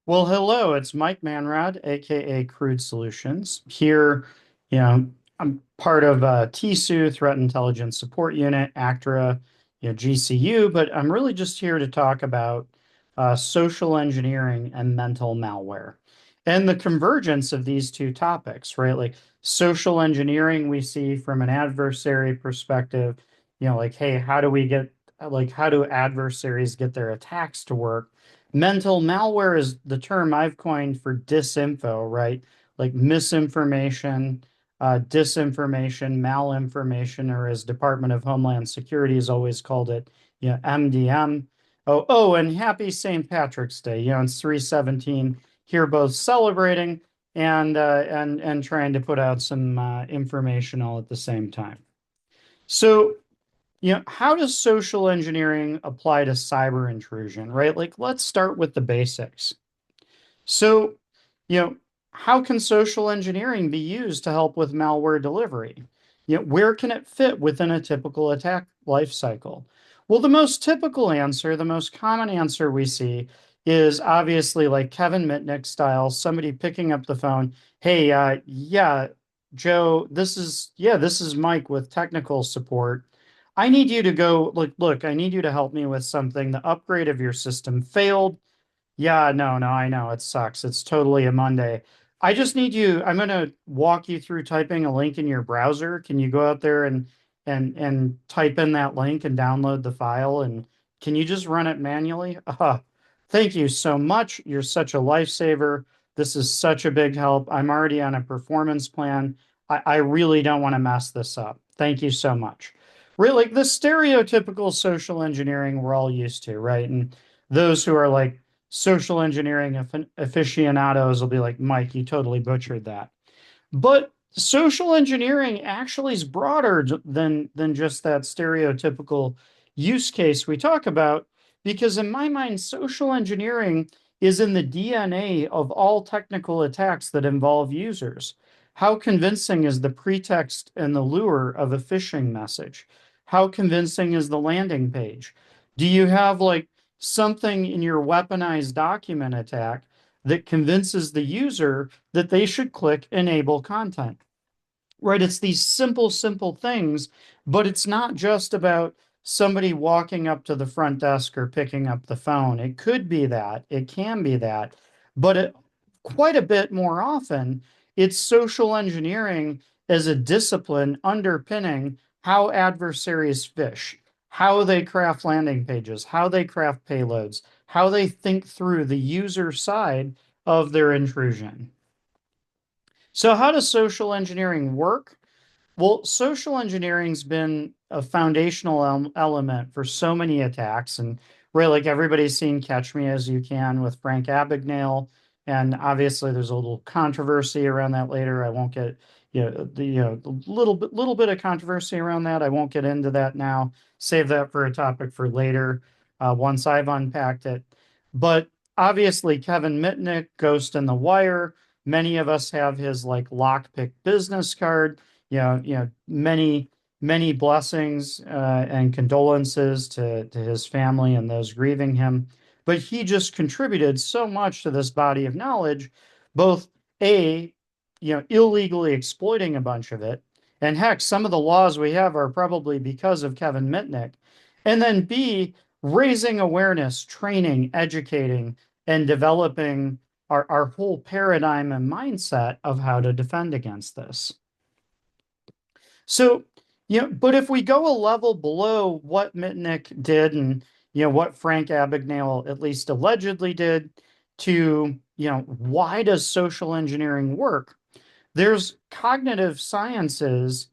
Well, hello, it's Mike Manrod, aka Crude Solutions. Here, you know, I'm part of TSU, Threat Intelligence Support Unit, ACTRA, GCU, but I'm really just here to talk about social engineering and mental malware and the convergence of these two topics, right? Like social engineering, we see from an adversary perspective, like, hey, how do adversaries get their attacks to work? Mental malware is the term I've coined for disinfo, right? Like misinformation, disinformation, malinformation, or as Department of Homeland Security has always called it, MDM. And happy St. Patrick's Day. It's 317 here, both celebrating and trying to put out some information all at the same time. So, how does social engineering apply to cyber intrusion, right? Like, let's start with the basics. So, you know, how can social engineering be used to help with malware delivery? Where can it fit within a typical attack life cycle? Well, the most typical answer, the most common answer we see is obviously like Kevin Mitnick style, somebody picking up the phone. Hey, yeah, Joe, this is Mike with technical support. I need you to go look, I need you to help me with something. The upgrade of your system failed. Yeah, no, I know it sucks. It's totally a Monday. I just need you, I'm going to walk you through typing a link in your browser. Can you go out there and type in that link and download the file? And can you just run it manually? Thank you so much. You're such a lifesaver. This is such a big help. I'm already on a performance plan. I really don't want to mess this up. Thank you so much. Really, the stereotypical social engineering we're all used to, right? And those who are like social engineering aficionados will be like, Mike, you totally butchered that. But social engineering actually is broader than just that stereotypical use case we talk about, because in my mind, social engineering is in the DNA of all technical attacks that involve users. How convincing is the pretext and the lure of a phishing message? How convincing is the landing page? Do you have like something in your weaponized document attack that convinces the user that they should click enable content? Right? It's these simple things, but it's not just about somebody walking up to the front desk or picking up the phone. It could be that, it can be that, but quite a bit more often, it's social engineering as a discipline underpinning how adversaries fish, how they craft landing pages, how they craft payloads, how they think through the user side of their intrusion. So, how does social engineering work? Well, social engineering's been a foundational element for so many attacks, and really, like everybody's seen "Catch Me as You Can" with Frank Abagnale, and obviously there's a little controversy around that later. I won't get the little bit of controversy around that. I won't get into that now. Save that for a topic for later, once I've unpacked it. But obviously, Kevin Mitnick, Ghost in the Wire. Many of us have his like lockpick business card. Many blessings and condolences to his family and those grieving him. But he just contributed so much to this body of knowledge, both A, illegally exploiting a bunch of it. And heck, some of the laws we have are probably because of Kevin Mitnick. And then B, raising awareness, training, educating, and developing our whole paradigm and mindset of how to defend against this. So, but if we go a level below what Mitnick did and, what Frank Abagnale at least allegedly did to, why does social engineering work? There's cognitive sciences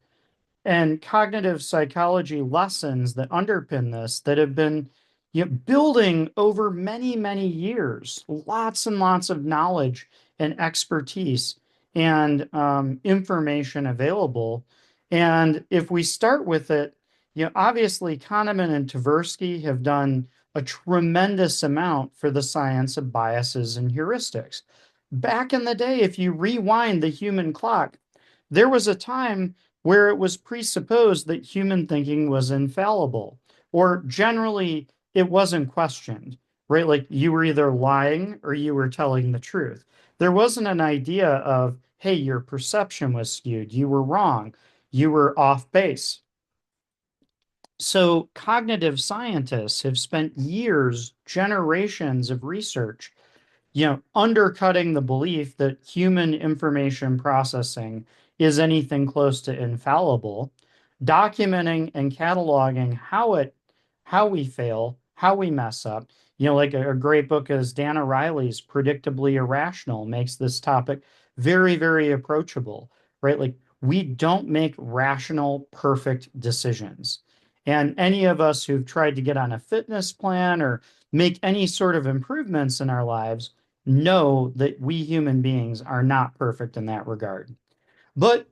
and cognitive psychology lessons that underpin this that have been building over many years, lots and lots of knowledge and expertise and information available. And if we start with it, obviously Kahneman and Tversky have done a tremendous amount for the science of biases and heuristics. Back in the day, if you rewind the human clock, there was a time where it was presupposed that human thinking was infallible, or generally it wasn't questioned, right? Like you were either lying or you were telling the truth. There wasn't an idea of, hey, your perception was skewed, you were wrong, you were off base. So cognitive scientists have spent years, generations of research, undercutting the belief that human information processing is anything close to infallible, documenting and cataloging how we fail, how we mess up. Like a great book as Dana Riley's Predictably Irrational makes this topic very, very approachable, right? Like we don't make rational, perfect decisions. And any of us who've tried to get on a fitness plan or make any sort of improvements in our lives know that we human beings are not perfect in that regard. But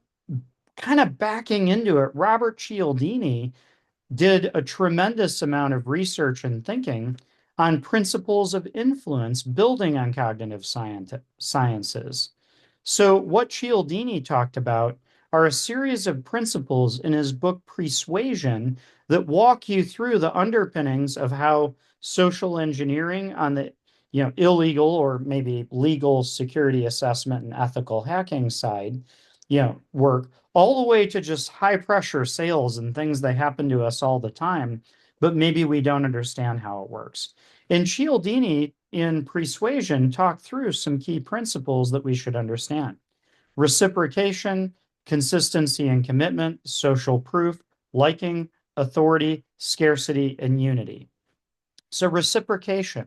kind of backing into it, Robert Cialdini did a tremendous amount of research and thinking on principles of influence building on cognitive sciences. So, what Cialdini talked about are a series of principles in his book Persuasion that walk you through the underpinnings of how social engineering on the illegal or maybe legal security assessment and ethical hacking side, work all the way to just high pressure sales and things that happen to us all the time, but maybe we don't understand how it works. And Cialdini in Persuasion talked through some key principles that we should understand: reciprocation, consistency and commitment, social proof, liking, authority, scarcity, and unity. So reciprocation.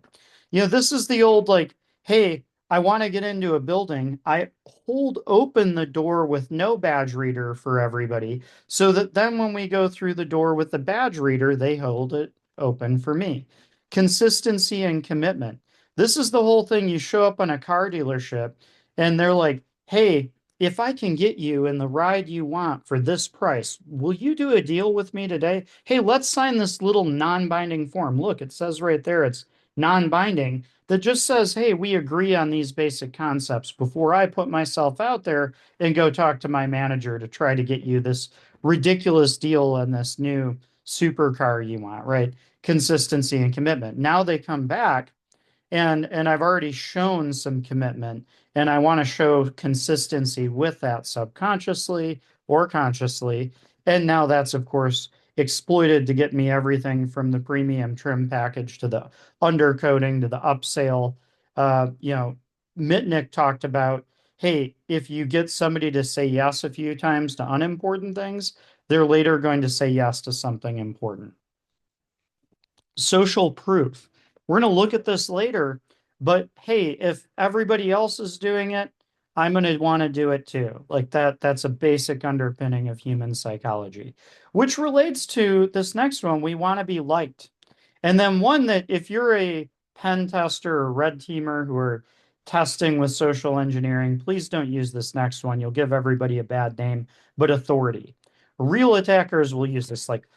This is the old like, hey, I want to get into a building. I hold open the door with no badge reader for everybody so that then when we go through the door with the badge reader, they hold it open for me. Consistency and commitment. This is the whole thing. You show up on a car dealership and they're like, hey, if I can get you in the ride you want for this price, will you do a deal with me today? Hey, let's sign this little non-binding form. Look, it says right there it's non-binding that just says, hey, we agree on these basic concepts before I put myself out there and go talk to my manager to try to get you this ridiculous deal on this new supercar you want, right? Consistency and commitment. Now they come back and I've already shown some commitment and I want to show consistency with that subconsciously or consciously. And now that's of course exploited to get me everything from the premium trim package to the undercoating to the upsale. Mitnick talked about, hey, if you get somebody to say yes a few times to unimportant things, they're later going to say yes to something important. Social proof. We're going to look at this later, but hey, if everybody else is doing it, I'm going to want to do it too. Like that's a basic underpinning of human psychology, which relates to this next one. We want to be liked. And then one that if you're a pen tester or red teamer who are testing with social engineering, please don't use this next one. You'll give everybody a bad name, but authority. Real attackers will use this like,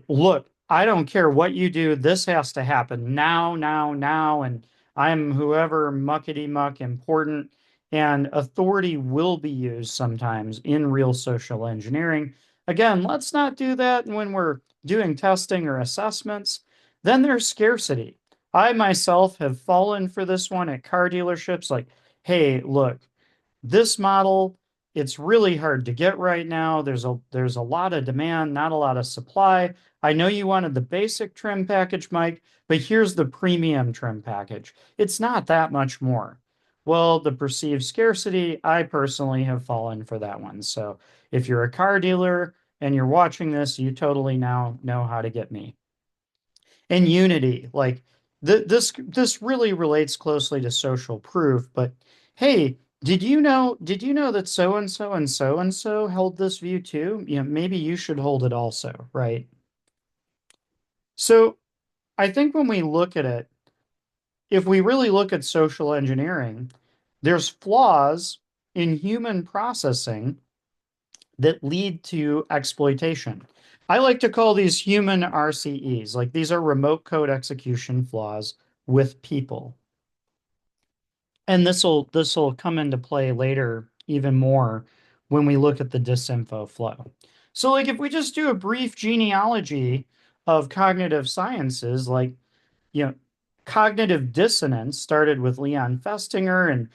look, I don't care what you do. This has to happen now, now, now. And I'm whoever muckety muck important. And authority will be used sometimes in real social engineering. Again, let's not do that when we're doing testing or assessments. Then there's scarcity. I myself have fallen for this one at car dealerships. Like, hey, look, this model, it's really hard to get right now. There's a lot of demand, not a lot of supply. I know you wanted the basic trim package, Mike, but here's the premium trim package. It's not that much more. Well, the perceived scarcity, I personally have fallen for that one. So if you're a car dealer and you're watching this, you totally now know how to get me. And unity, like this really relates closely to social proof, but hey, did you know that so and so and so and so held this view too? Maybe you should hold it also, right? So I think when we look at it, if we really look at social engineering, there's flaws in human processing that lead to exploitation. I like to call these human RCEs, like these are remote code execution flaws with people. And this will come into play later even more when we look at the disinfo flow. So like if we just do a brief genealogy of cognitive sciences, like you know cognitive dissonance started with Leon Festinger, and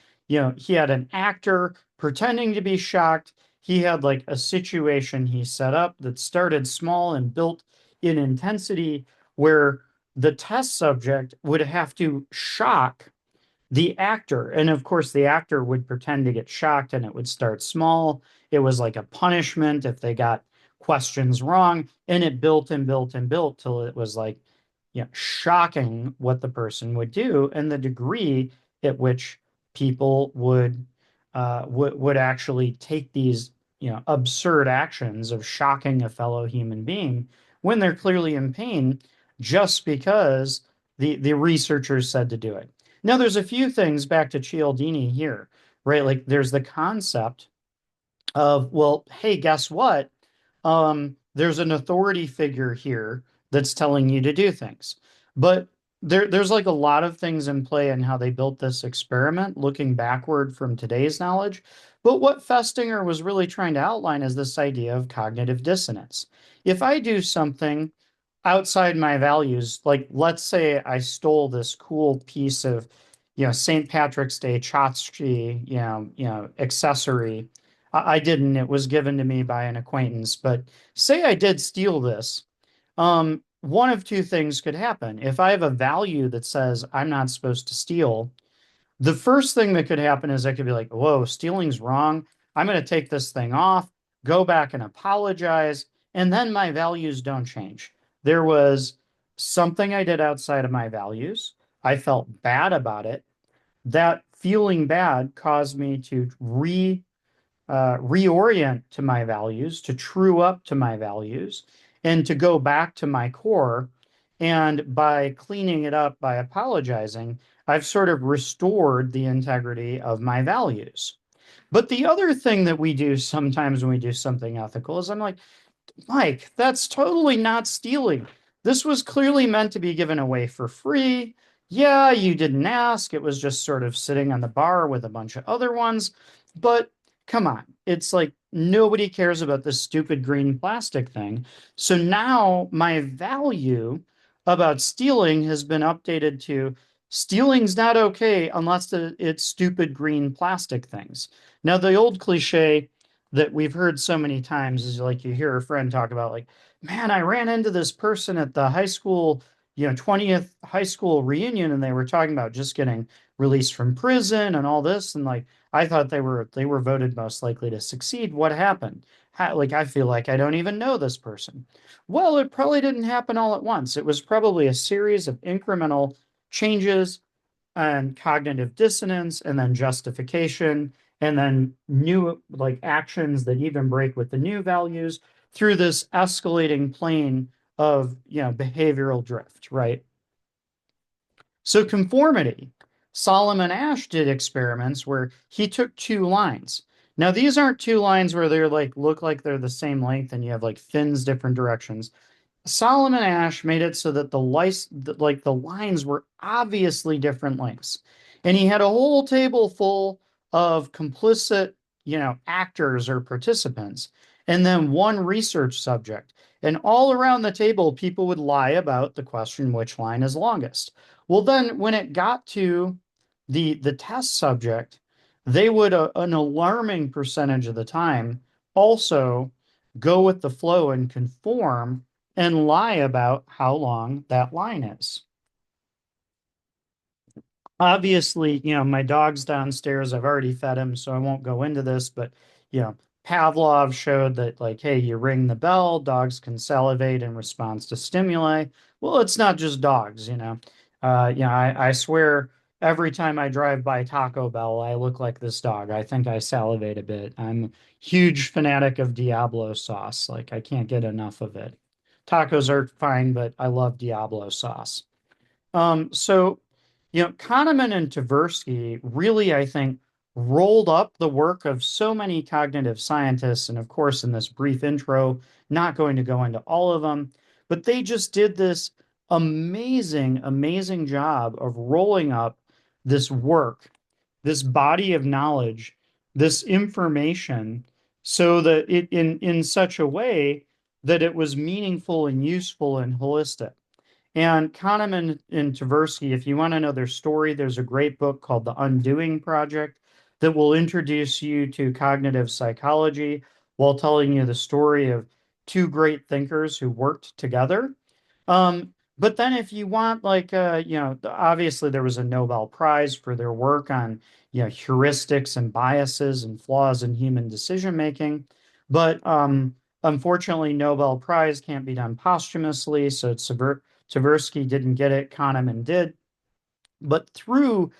he had an actor pretending to be shocked. He had like a situation he set up that started small and built in intensity, where the test subject would have to shock the actor. And of course, the actor would pretend to get shocked and it would start small. It was like a punishment if they got questions wrong. And it built and built and built till it was like, shocking what the person would do and the degree at which people would actually take these, absurd actions of shocking a fellow human being when they're clearly in pain just because the researchers said to do it. Now, there's a few things back to Cialdini here, right? Like there's the concept of, well, hey, guess what? There's an authority figure here that's telling you to do things. But there's like a lot of things in play in how they built this experiment, looking backward from today's knowledge. But what Festinger was really trying to outline is this idea of cognitive dissonance. If I do something outside my values, like let's say I stole this cool piece of, St. Patrick's Day tchotchke, accessory. I didn't. It was given to me by an acquaintance. But say I did steal this. One of two things could happen. If I have a value that says I'm not supposed to steal, the first thing that could happen is I could be like, whoa, stealing's wrong. I'm going to take this thing off, go back and apologize, and then my values don't change. There was something I did outside of my values. I felt bad about it. That feeling bad caused me to reorient to my values, to true up to my values, and to go back to my core. And by cleaning it up, by apologizing, I've sort of restored the integrity of my values. But the other thing that we do sometimes when we do something ethical is I'm like, Mike, that's totally not stealing. This was clearly meant to be given away for free. Yeah, you didn't ask. It was just sort of sitting on the bar with a bunch of other ones. But come on, it's like nobody cares about this stupid green plastic thing. So now my value about stealing has been updated to stealing's not okay unless it's stupid green plastic things. Now, the old cliche that we've heard so many times is like you hear a friend talk about like, man, I ran into this person at the high school, 20th high school reunion, and they were talking about just getting released from prison and all this. And like, I thought they were voted most likely to succeed. What happened? Like, I feel like I don't even know this person. Well, it probably didn't happen all at once. It was probably a series of incremental changes and cognitive dissonance and then justification and then new like actions that even break with the new values through this escalating plane of behavioral drift, right? So conformity. Solomon Asch did experiments where he took two lines. Now these aren't two lines where they're like look like they're the same length and you have like fins different directions. Solomon Asch made it so that the lines were obviously different lengths. And he had a whole table full of complicit, actors or participants, and then one research subject. And all around the table, people would lie about the question, which line is longest. Well, then when it got to the test subject, they would an alarming percentage of the time also go with the flow and conform and lie about how long that line is. Obviously, my dog's downstairs. I've already fed him, so I won't go into this, but you know, Pavlov showed that like, hey, you ring the bell, dogs can salivate in response to stimuli. Well, it's not just dogs, I swear every time I drive by Taco Bell, I look like this dog. I think I salivate a bit. I'm a huge fanatic of Diablo sauce. Like I can't get enough of it. Tacos are fine, but I love Diablo sauce. So, Kahneman and Tversky really, I think, rolled up the work of so many cognitive scientists. And of course, in this brief intro, not going to go into all of them, but they just did this amazing, amazing job of rolling up this work, this body of knowledge, this information, so that it in such a way that it was meaningful and useful and holistic. And Kahneman and Tversky, if you want to know their story, there's a great book called The Undoing Project that will introduce you to cognitive psychology while telling you the story of two great thinkers who worked together. But then if you want like obviously there was a Nobel Prize for their work on heuristics and biases and flaws in human decision making. But unfortunately, Nobel Prize can't be done posthumously, so Tversky didn't get it, Kahneman did. But through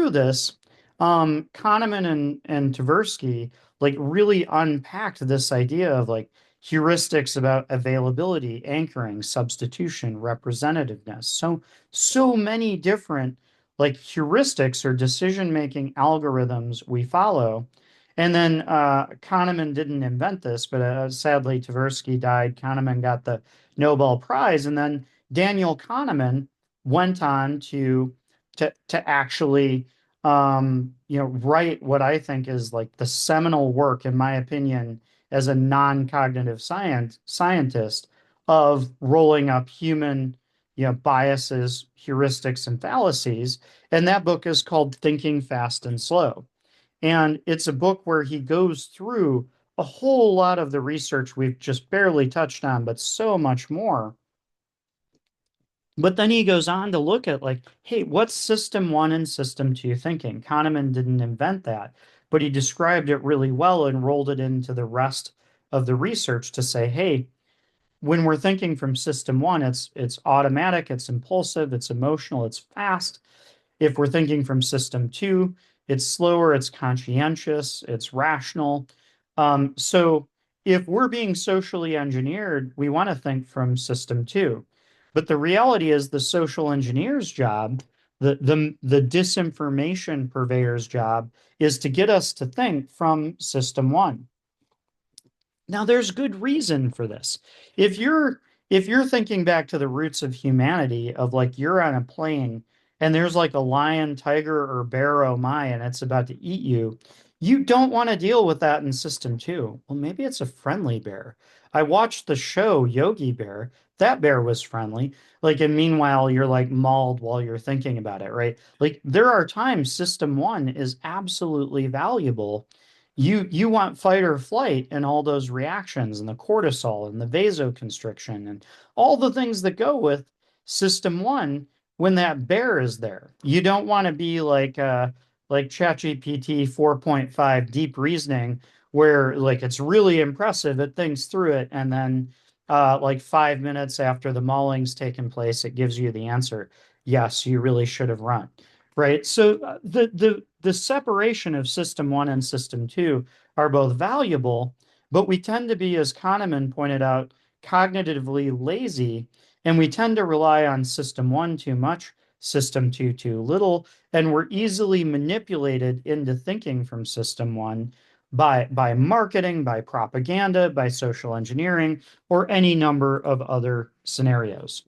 this, Kahneman and Tversky like really unpacked this idea of like heuristics about availability, anchoring, substitution, representativeness. So many different like heuristics or decision-making algorithms we follow. And then Kahneman didn't invent this, but sadly Tversky died. Kahneman got the Nobel Prize, and then Daniel Kahneman went on to actually write what I think is like the seminal work, in my opinion, as a non-cognitive scientist of rolling up human biases, heuristics, and fallacies. And that book is called Thinking Fast and Slow. And it's a book where he goes through a whole lot of the research we've just barely touched on, but so much more. But then he goes on to look at like, hey, what's system one and system two thinking? Kahneman didn't invent that, but he described it really well and rolled it into the rest of the research to say, hey, when we're thinking from system one, it's automatic, it's impulsive, it's emotional, it's fast. If we're thinking from system two, it's slower, it's conscientious, it's rational. So if we're being socially engineered, we want to think from system two. But the reality is the social engineer's job, the disinformation purveyor's job, is to get us to think from system one. Now, there's good reason for this. If you're if you're thinking back to the roots of humanity, of like you're on a plane and there's like a lion, tiger, or bear oh my, and it's about to eat you, you don't want to deal with that in system two. Well, maybe it's a friendly bear. I watched the show Yogi Bear. That bear was friendly. Like, and meanwhile, you're like mauled while you're thinking about it, right? Like, there are times system one is absolutely valuable. You want fight or flight and all those reactions and the cortisol and the vasoconstriction and all the things that go with system one when that bear is there. You don't want to be like ChatGPT 4.5 deep reasoning where like it's really impressive, it thinks through it, and then like 5 minutes after the mauling's taken place, it gives you the answer. Yes, you really should have run. Right. So the separation of system one and system two are both valuable, but we tend to be, as Kahneman pointed out, cognitively lazy, and we tend to rely on system one too much, system two too little, and we're easily manipulated into thinking from system one by marketing, by propaganda, by social engineering, or any number of other scenarios.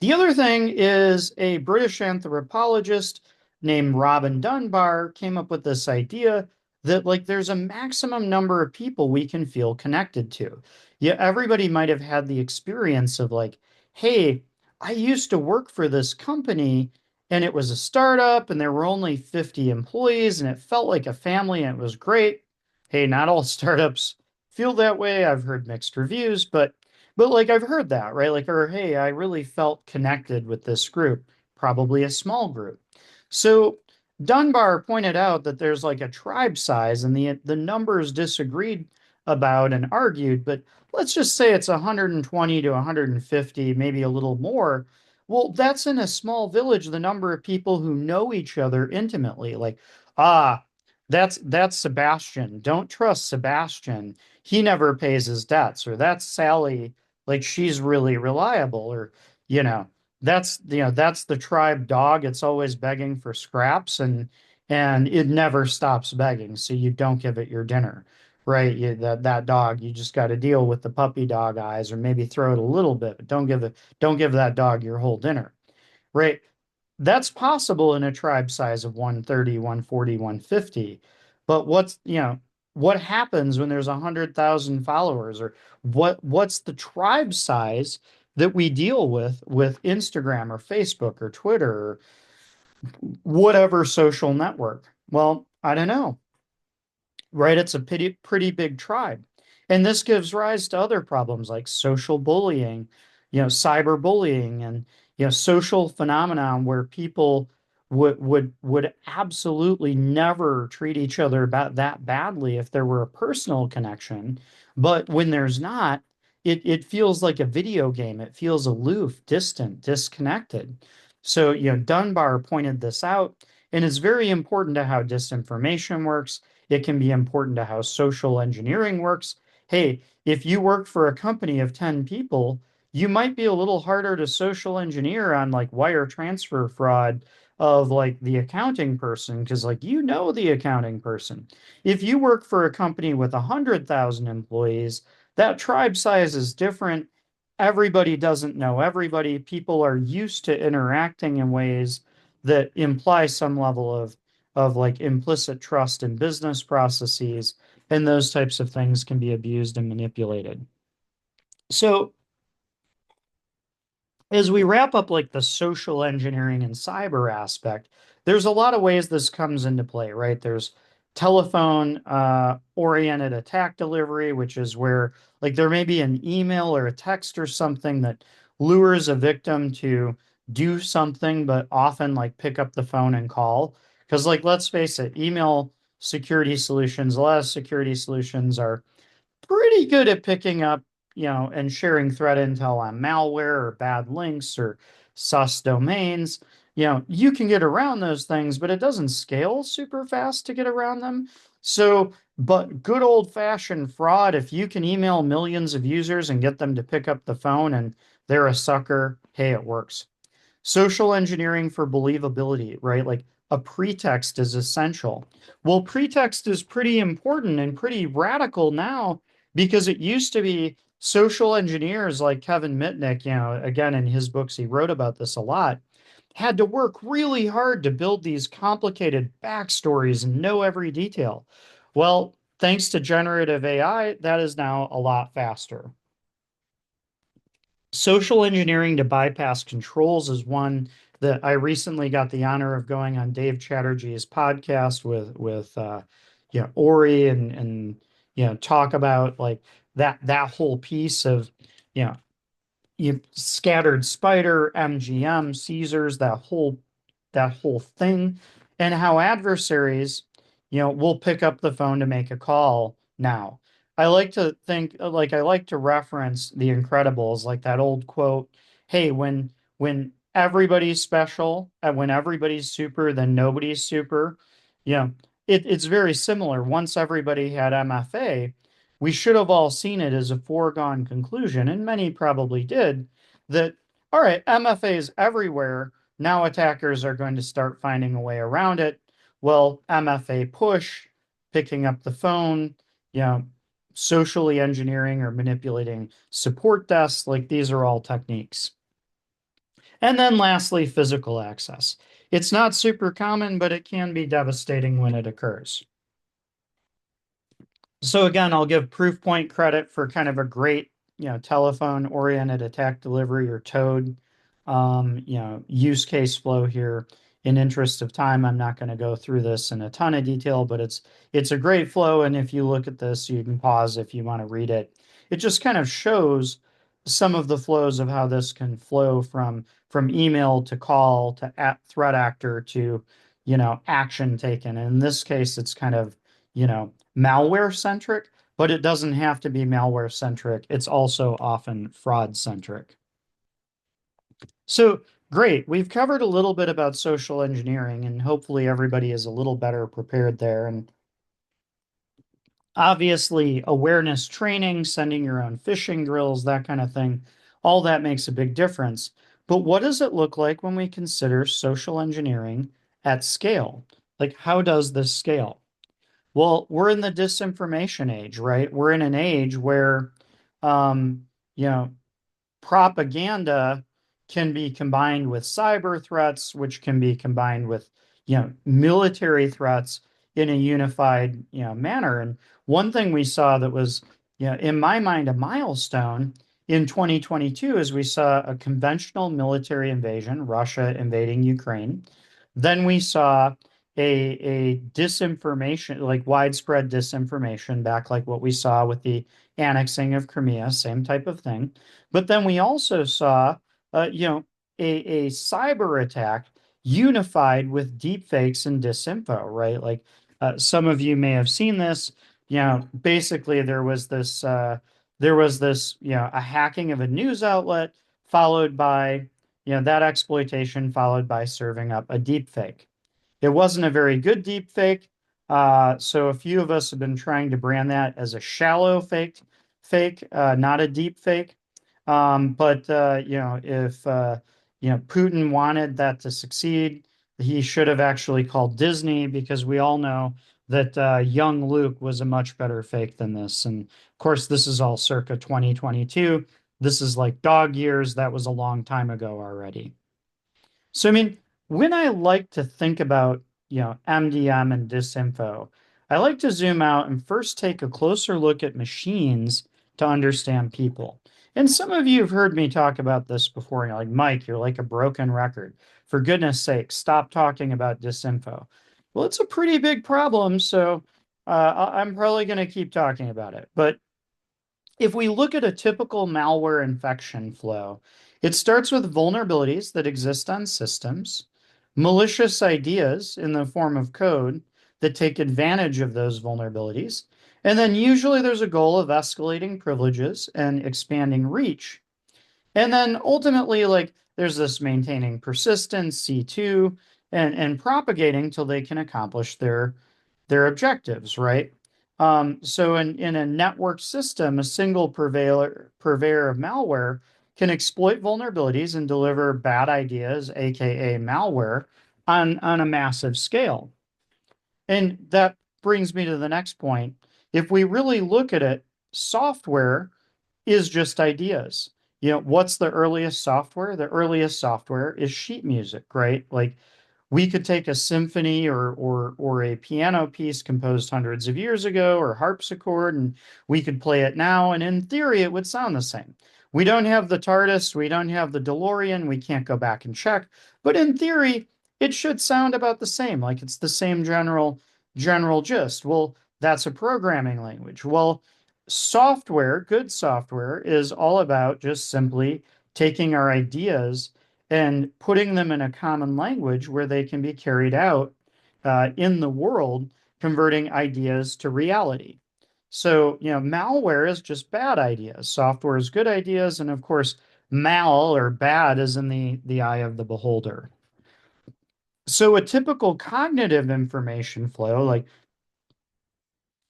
The other thing is a British anthropologist named Robin Dunbar came up with this idea that like there's a maximum number of people we can feel connected to. Yeah, everybody might have had the experience of like, hey, I used to work for this company and it was a startup and there were only 50 employees and it felt like a family and it was great. Hey, not all startups feel that way. I've heard mixed reviews, but like I've heard that, right? Like, or hey, I really felt connected with this group, probably a small group. So Dunbar pointed out that there's like a tribe size and the numbers disagreed about and argued, but let's just say it's 120 to 150, maybe a little more. Well, that's in a small village, the number of people who know each other intimately. Like, ah, that's Sebastian. Don't trust Sebastian. He never pays his debts. Or that's Sally, like she's really reliable. Or you know that's the tribe dog, it's always begging for scraps and it never stops begging, so you don't give it your dinner, right? That dog, you just got to deal with the puppy dog eyes or maybe throw it a little bit, but don't give that dog your whole dinner, right? That's possible in a tribe size of 130, 140, 150. But what happens when there's 100,000 followers, or what's the tribe size that we deal with Instagram or Facebook or Twitter or whatever social network? Well, I don't know, right? It's a pretty big tribe. And this gives rise to other problems like social bullying, cyberbullying, and social phenomenon where people would absolutely never treat each other about that badly if there were a personal connection. But when there's not, it feels like a video game. It feels aloof, distant, disconnected. So, Dunbar pointed this out, and it's very important to how disinformation works. It can be important to how social engineering works. Hey, if you work for a company of 10 people, you might be a little harder to social engineer on like wire transfer fraud of like the accounting person because like the accounting person. If you work for a company with 100,000 employees, that tribe size is different. Everybody doesn't know everybody. People are used to interacting in ways that imply some level of like implicit trust in business processes, and those types of things can be abused and manipulated. So as we wrap up like the social engineering and cyber aspect, there's a lot of ways this comes into play, right? There's telephone oriented attack delivery, which is where like there may be an email or a text or something that lures a victim to do something, but often like pick up the phone and call. Because like let's face it, email security solutions, a lot of security solutions are pretty good at picking up, and sharing threat intel on malware or bad links or sus domains. You can get around those things, but it doesn't scale super fast to get around them. So, but good old-fashioned fraud, if you can email millions of users and get them to pick up the phone and they're a sucker, hey, it works. Social engineering for believability, right? Like a pretext is essential. Well, pretext is pretty important and pretty radical now because it used to be social engineers like Kevin Mitnick, again, in his books, he wrote about this a lot, had to work really hard to build these complicated backstories and know every detail. Well, thanks to generative AI, that is now a lot faster. Social engineering to bypass controls is one that I recently got the honor of going on Dave Chatterjee's podcast with Ori and talk about like that whole piece of you know you scattered spider, MGM, Caesars, that whole thing, and how adversaries, will pick up the phone to make a call now. I like to think, like I like to reference The Incredibles, like that old quote, "Hey, when everybody's special and when everybody's super, then nobody's super." You know, it's very similar. Once everybody had MFA, we should have all seen it as a foregone conclusion, and many probably did, that, all right, MFA is everywhere. Now attackers are going to start finding a way around it. Well, MFA push, picking up the phone, you know, socially engineering or manipulating support desks, like these are all techniques. And then lastly, physical access. It's not super common, but it can be devastating when it occurs. So again, I'll give Proofpoint credit for kind of a great, telephone-oriented attack delivery or TOAD, use case flow here. In interest of time, I'm not going to go through this in a ton of detail, but it's a great flow. And if you look at this, you can pause if you want to read it. It just kind of shows some of the flows of how this can flow from email to call to threat actor to, action taken. And in this case, it's kind of, malware centric, but it doesn't have to be malware centric. It's also often fraud centric. So great. We've covered a little bit about social engineering, and hopefully everybody is a little better prepared there. And obviously, awareness training, sending your own phishing drills, that kind of thing, all that makes a big difference. But what does it look like when we consider social engineering at scale? Like, how does this scale? Well, we're in the disinformation age, right? We're in an age where, um, you know, propaganda can be combined with cyber threats, which can be combined with, military threats in a unified, manner. And one thing we saw that was, in my mind, a milestone in 2022 is we saw a conventional military invasion, Russia invading Ukraine. Then we saw a disinformation, like widespread disinformation, back like what we saw with the annexing of Crimea, same type of thing. But then we also saw, a cyber attack unified with deep fakes and disinfo, right? Like some of you may have seen this. Basically there was this, a hacking of a news outlet followed by, that exploitation followed by serving up a deep fake. It wasn't a very good deep fake. So a few of us have been trying to brand that as a shallow fake, not a deep fake. But if Putin wanted that to succeed, he should have actually called Disney because we all know that young Luke was a much better fake than this. And of course, this is all circa 2022. This is like dog years. That was a long time ago already. So, I mean, when I like to think about, MDM and disinfo, I like to zoom out and first take a closer look at machines to understand people. And some of you have heard me talk about this before. You're like, Mike, you're like a broken record. For goodness sake, stop talking about disinfo. Well, it's a pretty big problem, so I'm probably going to keep talking about it. But if we look at a typical malware infection flow, it starts with vulnerabilities that exist on systems, malicious ideas in the form of code that take advantage of those vulnerabilities, and then usually there's a goal of escalating privileges and expanding reach. And then ultimately, like there's this maintaining persistence, C2, and propagating till they can accomplish their objectives, right? So in a network system, a single purveyor of malware can exploit vulnerabilities and deliver bad ideas, aka malware, on a massive scale. And that brings me to the next point. If we really look at it, software is just ideas. What's the earliest software? The earliest software is sheet music, right? Like we could take a symphony or a piano piece composed hundreds of years ago or harpsichord and we could play it now and in theory it would sound the same. We don't have the TARDIS, we don't have the DeLorean, we can't go back and check, but in theory it should sound about the same, like it's the same general gist. Well, that's a programming language. Well, software, good software is all about just simply taking our ideas and putting them in a common language where they can be carried out in the world, converting ideas to reality. So, malware is just bad ideas. Software is good ideas. And of course, mal or bad is in the eye of the beholder. So a typical cognitive information flow, like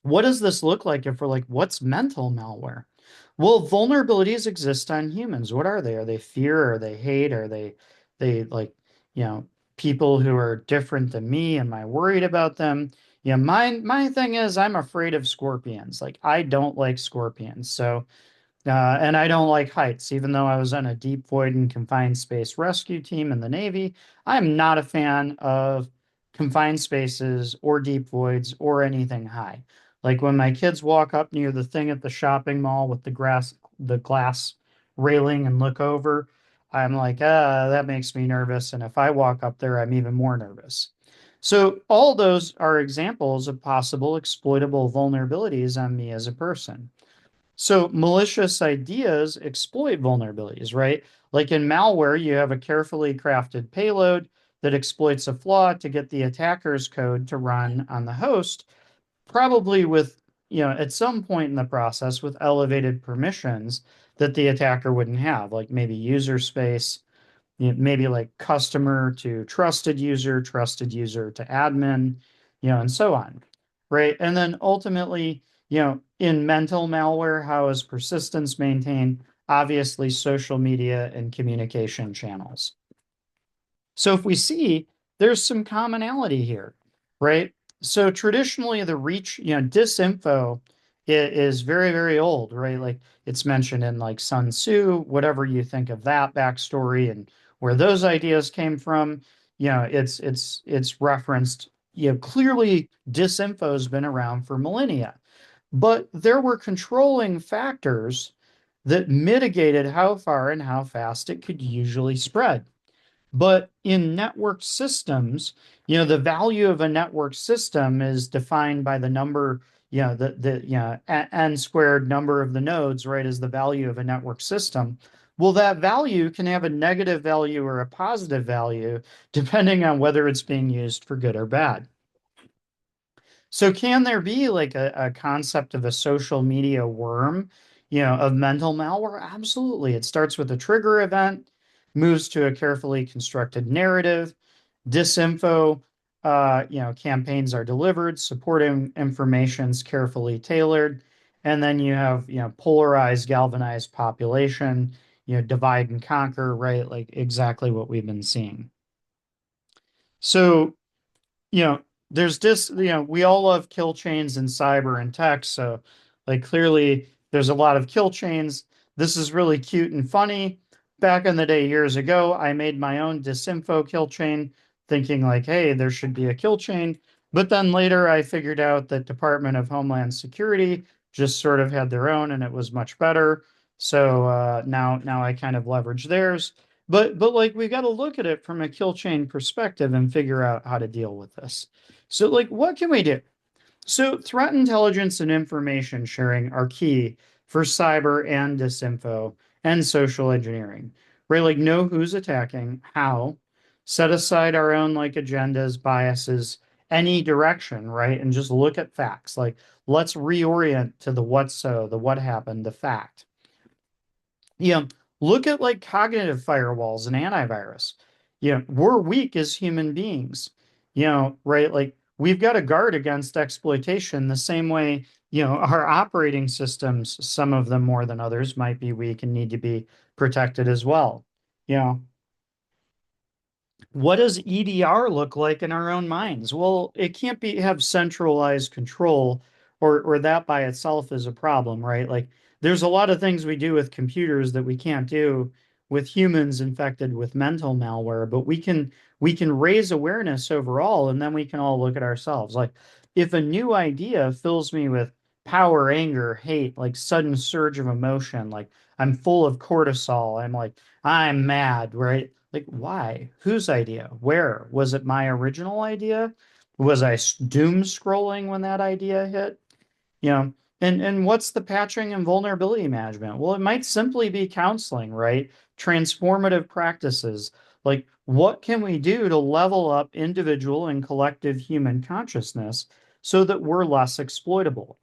what does this look like if we're like, what's mental malware? Well, vulnerabilities exist on humans. What are they? Are they fear? Are they hate? Are they like, you know, people who are different than me? Am I worried about them? My thing is I'm afraid of scorpions. Like I don't like scorpions. So and I don't like heights, even though I was on a deep void and confined space rescue team in the Navy. I'm not a fan of confined spaces or deep voids or anything high. Like when my kids walk up near the thing at the shopping mall with the glass railing and look over, I'm like, that makes me nervous. And if I walk up there, I'm even more nervous. So all those are examples of possible exploitable vulnerabilities on me as a person. So malicious ideas exploit vulnerabilities, right? Like in malware, you have a carefully crafted payload that exploits a flaw to get the attacker's code to run on the host, probably with, at some point in the process with elevated permissions that the attacker wouldn't have, like maybe user space, maybe like customer to trusted user to admin, and so on, right? And then ultimately, in mental malware, how is persistence maintained? Obviously, social media and communication channels. So if we see there's some commonality here, right? So traditionally, the reach, disinfo is very, very old, right? Like it's mentioned in like Sun Tzu, whatever you think of that backstory and where those ideas came from, it's referenced, clearly disinfo has been around for millennia. But there were controlling factors that mitigated how far and how fast it could usually spread. But in network systems, the value of a network system is defined by the number, n squared number of the nodes, right, is the value of a network system. Well, that value can have a negative value or a positive value depending on whether it's being used for good or bad. So can there be like a concept of a social media worm, of mental malware? Absolutely. It starts with a trigger event, moves to a carefully constructed narrative, disinfo, campaigns are delivered, supporting information's carefully tailored, and then you have, polarized, galvanized population, divide and conquer, right? Like exactly what we've been seeing. So you know, there's just, we all love kill chains in cyber and tech. So, like, clearly there's a lot of kill chains. This is really cute and funny. Back in the day, years ago, I made my own disinfo kill chain, thinking, like, hey, there should be a kill chain. But then later I figured out that Department of Homeland Security just sort of had their own and it was much better. So now I kind of leverage theirs. But like we got to look at it from a kill chain perspective and figure out how to deal with this. So like what can we do? So threat intelligence and information sharing are key for cyber and disinfo and social engineering. Right? Like know who's attacking, how, set aside our own like agendas, biases, any direction, right? And just look at facts. Like let's reorient to the what so, the what happened, the fact. you know, Look at like cognitive firewalls and antivirus. We're weak as human beings, right? Like we've got to guard against exploitation the same way, our operating systems, some of them more than others, might be weak and need to be protected as well. You know, what does EDR look like in our own minds? Well, it can't be have centralized control or that by itself is a problem, right? Like there's a lot of things we do with computers that we can't do with humans infected with mental malware, but we can raise awareness overall and then we can all look at ourselves. Like if a new idea fills me with power, anger, hate, like sudden surge of emotion, like I'm full of cortisol, I'm mad, right? Like, why? Whose idea? Where? Was it my original idea? Was I doom scrolling when that idea hit? You know, and what's the patching and vulnerability management? Well, it might simply be counseling, right? Transformative practices. Like, what can we do to level up individual and collective human consciousness so that we're less exploitable?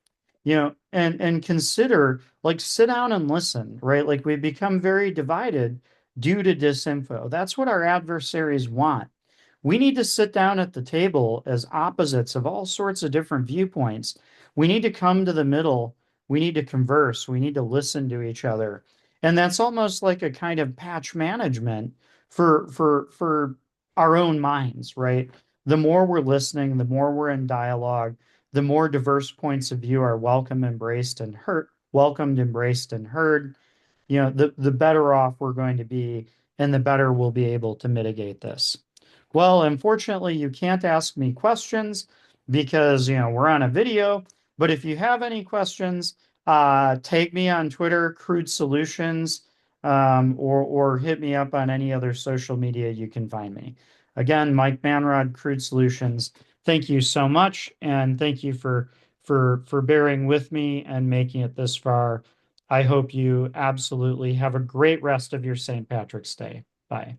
And consider like sit down and listen, right? Like we become very divided due to disinfo. That's what our adversaries want. We need to sit down at the table as opposites of all sorts of different viewpoints. We need to come to the middle. We need to converse. We need to listen to each other. And that's almost like a kind of patch management for our own minds, right? The more we're listening, the more we're in dialogue, the more diverse points of view are welcomed, embraced, and heard, the better off we're going to be, and the better we'll be able to mitigate this. Well, unfortunately, you can't ask me questions because, we're on a video. But if you have any questions, take me on Twitter, Crude Solutions, or hit me up on any other social media you can find me. Again, Mike Manrod, Crude Solutions. Thank you so much, and thank you for bearing with me and making it this far. I hope you absolutely have a great rest of your St. Patrick's Day. Bye.